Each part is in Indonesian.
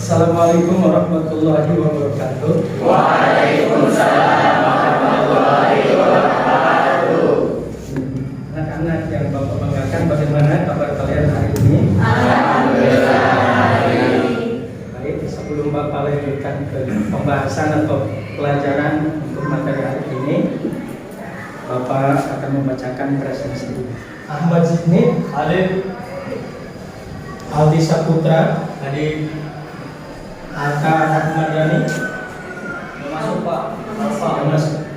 Assalamualaikum warahmatullahi wabarakatuh. Waalaikumsalam warahmatullahi wabarakatuh. Anak-anak yang Bapak banggakan, bagaimana kabar kalian hari ini? Alhamdulillah. Baik, sebelum Bapak lanjutkan ke pembahasan atau pelajaran untuk materi hari ini, Bapak akan membacakan presensi. Ahmad Zidni, Alif, Aldi Saputra, Adi Aka Ahmad Dhani. Masuk Pak. Masuk.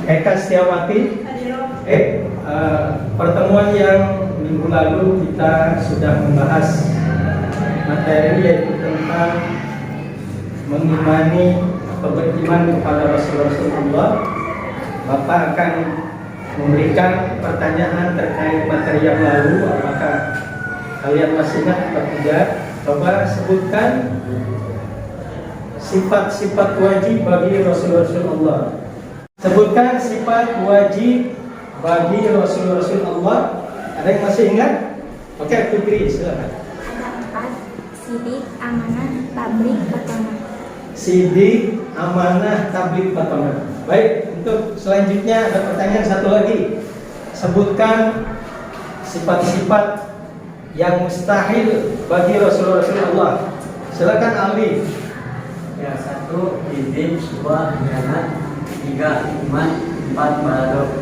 Eka Setiawati. Pertemuan yang minggu lalu kita sudah membahas materi yaitu tentang mengimani atau beriman kepada Rasulullah. Bapak akan memberikan pertanyaan terkait materi yang lalu. Apakah kalian masih ingat atau tidak? Coba sebutkan sifat-sifat wajib bagi Rasulullah. Sebutkan sifat wajib bagi Rasulullah. Ada yang masih ingat? Oke, Fikri, silakan. Ada 4, sidik, amanah, tabligh, pertama. Sidik, amanah, tabligh, pertama. Baik, untuk selanjutnya ada pertanyaan satu lagi. Sebutkan sifat-sifat yang mustahil bagi Rasulullah. Silakan Ali. Ya, 1 izin, 2 khianat, 3 iman, 4 balado.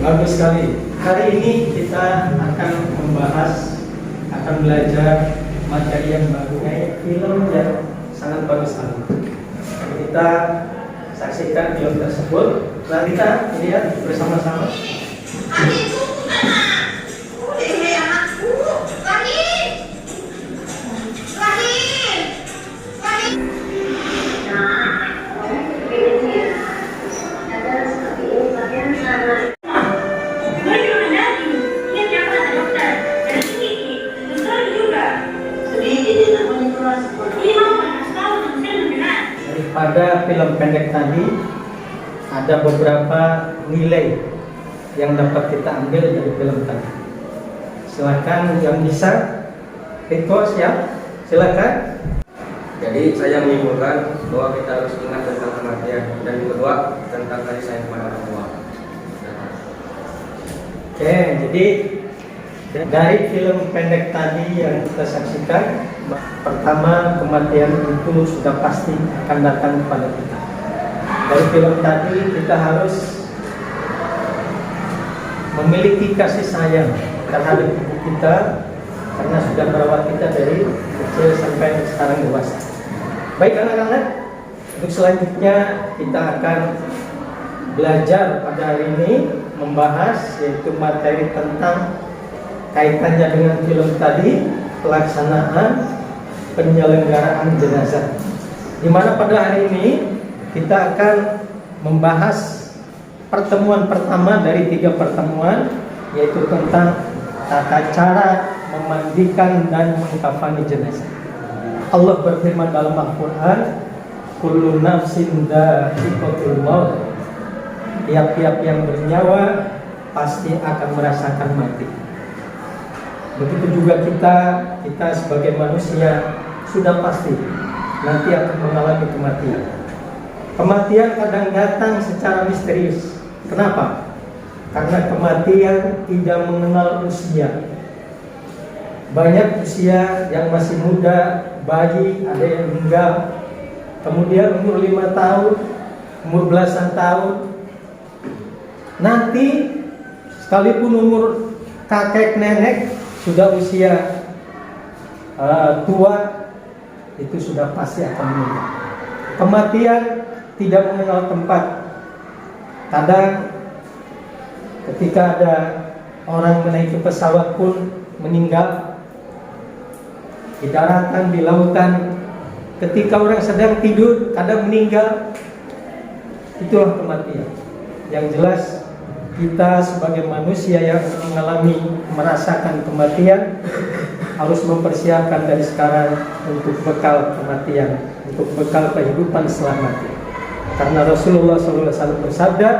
Bagus sekali. Hari ini kita akan belajar materi yang baru, film yang sangat bagus sekali. Kita saksikan film tersebut. Lalu kita lihat bersama-sama. Pada film pendek tadi ada beberapa nilai yang dapat kita ambil dari film tadi. Silakan yang bisa. Riko siap? Silakan. Jadi saya menyimpulkan bahwa kita harus ingat tentang kematian, dan yang kedua tentang kasih sayang kepada orang tua. Oke, jadi dari film pendek tadi yang kita saksikan, pertama, kematian itu sudah pasti akan datang kepada kita. Dari film tadi kita harus memiliki kasih sayang terhadap ibu kita karena sudah merawat kita dari kecil sampai sekarang dewasa. Baik anak-anak, untuk selanjutnya kita akan belajar pada hari ini membahas yaitu materi tentang kaitannya dengan film tadi, pelaksanaan penyelenggaraan jenazah. Di mana pada hari ini kita akan membahas pertemuan pertama dari 3 pertemuan, yaitu tentang tata cara memandikan dan mengkafani jenazah. Allah berfirman dalam Al-Quran, kullu nafsin dha'iqatul maut. Tiap-tiap yang bernyawa pasti akan merasakan mati. Begitu juga kita sebagai manusia sudah pasti nanti akan mengalami kematian. Kematian kadang datang secara misterius. Kenapa? Karena kematian tidak mengenal usia. Banyak usia yang masih muda, bayi, ada yang meninggal. Kemudian umur 5 tahun, umur belasan tahun. Nanti sekalipun umur kakek nenek sudah usia tua, itu sudah pasti akan meninggal. Kematian tidak mengenal tempat. Kadang ketika ada orang menaiki pesawat pun meninggal, di daratan, di lautan. Ketika orang sedang tidur, kadang meninggal. Itulah kematian. Yang jelas kita sebagai manusia yang merasakan kematian harus mempersiapkan dari sekarang untuk bekal kematian, untuk bekal kehidupan setelah mati. Karena Rasulullah SAW bersabda,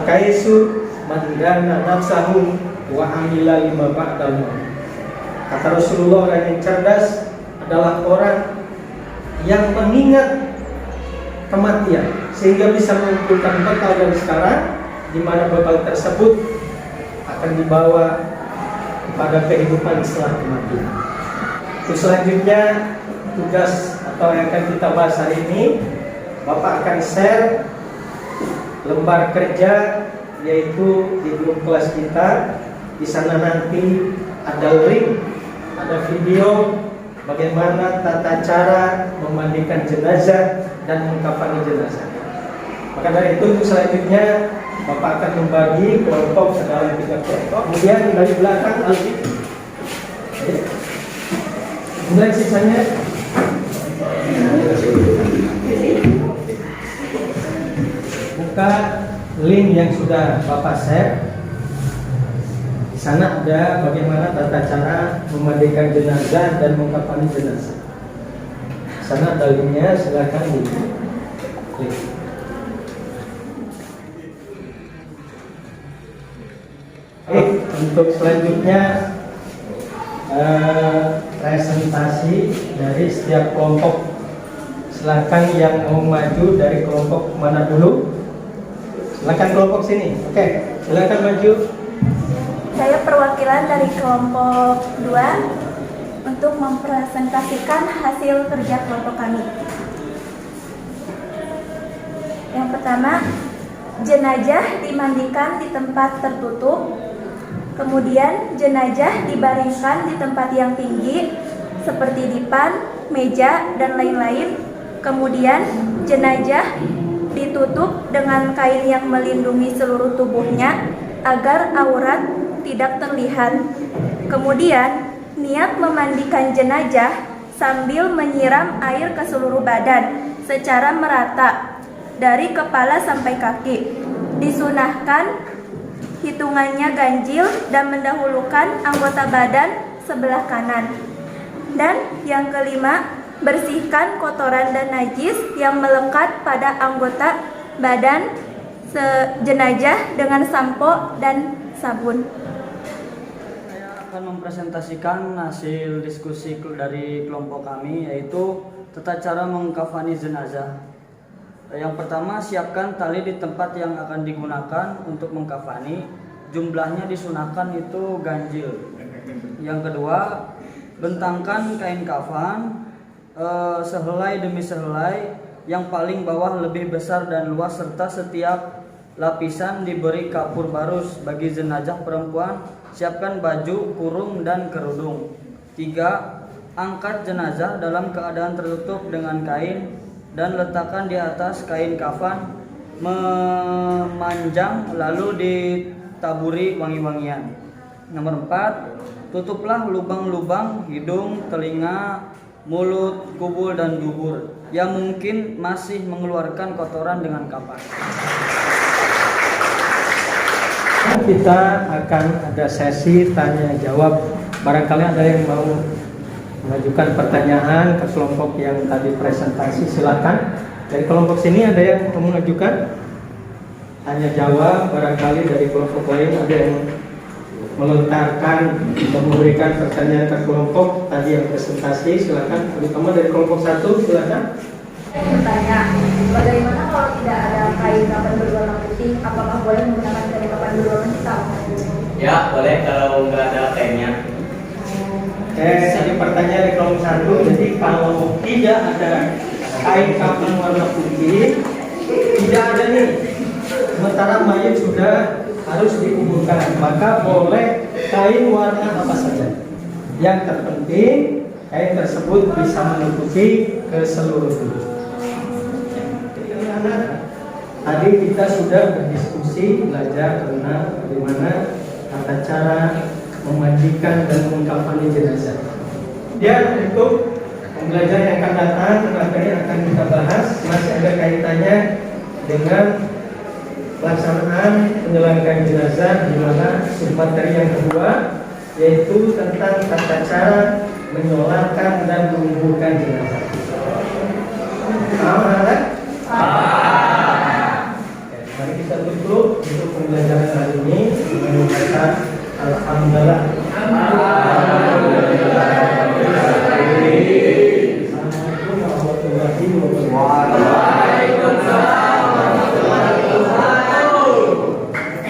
"Kaisu man dana nafsahu wa amila lima ba'dal maut." Kata Rasulullah, orang yang cerdas adalah orang yang mengingat kematian sehingga bisa mengumpulkan bekal dari sekarang, di mana bekal tersebut akan dibawa pada kehidupan setelah kematian. Terus selanjutnya tugas atau yang akan kita bahas hari ini, Bapak akan share lembar kerja, yaitu di grup kelas kita. Di sana nanti ada link, ada video bagaimana tata cara memandikan jenazah dan mengkafani jenazah. Maka dari itu selanjutnya Bapak akan membagi kelompok ke dalam 3 kelompok. Kemudian dari belakang Alfi. Kemudian sisanya buka link yang sudah Bapak share. Di sana ada bagaimana tata cara memandikan jenazah dan mengkafani jenazah. Di sana ada linknya, silakan diklik. Untuk selanjutnya presentasi dari setiap kelompok. Silakan yang mau maju dari kelompok mana dulu? Silakan kelompok sini. Oke, silakan maju. Saya perwakilan dari kelompok 2 untuk mempresentasikan hasil kerja kelompok kami. Yang pertama, jenazah dimandikan di tempat tertutup. Kemudian jenazah dibaringkan di tempat yang tinggi seperti dipan, meja, dan lain-lain. Kemudian jenazah ditutup dengan kain yang melindungi seluruh tubuhnya agar aurat tidak terlihat. Kemudian niat memandikan jenazah sambil menyiram air ke seluruh badan secara merata dari kepala sampai kaki. Disunahkan hitungannya ganjil dan mendahulukan anggota badan sebelah kanan. Dan yang kelima, bersihkan kotoran dan najis yang melekat pada anggota badan jenazah dengan sampo dan sabun. Saya akan mempresentasikan hasil diskusi dari kelompok kami, yaitu tata cara mengkafani jenazah. Yang pertama, siapkan tali di tempat yang akan digunakan untuk mengkafani. Jumlahnya disunahkan itu ganjil. Yang kedua, bentangkan kain kafan sehelai demi sehelai, yang paling bawah lebih besar dan luas, serta setiap lapisan diberi kapur barus. Bagi jenazah perempuan, siapkan baju, kurung, dan kerudung. 3. Angkat jenazah dalam keadaan tertutup dengan kain dan letakkan di atas kain kafan memanjang, lalu ditaburi wangi-wangian. Nomor 4. Tutuplah lubang-lubang hidung, telinga, mulut, kubul, dan dubur yang mungkin masih mengeluarkan kotoran dengan kapas. Kita akan ada sesi tanya jawab. Barangkali ada yang mau mengajukan pertanyaan ke kelompok yang tadi presentasi, silakan. Dari kelompok sini ada yang mau mengajukan tanya jawab. Barangkali dari kelompok lain ada yang melontarkan atau memberikan pertanyaan ke kelompok tadi yang presentasi, silakan. Terutama dari kelompok 1, silakan. Saya bertanya, bagaimana kalau tidak ada kain kafan berwarna putih, apakah boleh menggunakan kain kafan berwarna hitam? Ya, boleh kalau nggak ada kainnya. Tadi pertanyaan dari kelompok 1, jadi kalau tidak ada kain kafan warna putih, tidak ada nih, sementara mayat sudah harus dikuburkan, maka boleh kain warna apa saja. Yang terpenting kain tersebut bisa menutupi ke seluruh tubuh. Tadi kita sudah berdiskusi, belajar tentang bagaimana tata cara memandikan dan mengkafani jenazah. Dan untuk pembelajaran yang akan datang, materi yang akan kita bahas masih ada kaitannya dengan pelaksanaan penyelenggaraan jenazah, di mana submateri yang kedua yaitu tentang tata cara menyolatkan dan menguburkan jenazah. Paham anak? Mari kita tutup untuk pembelajaran hari ini dengan kata alhamdulillah.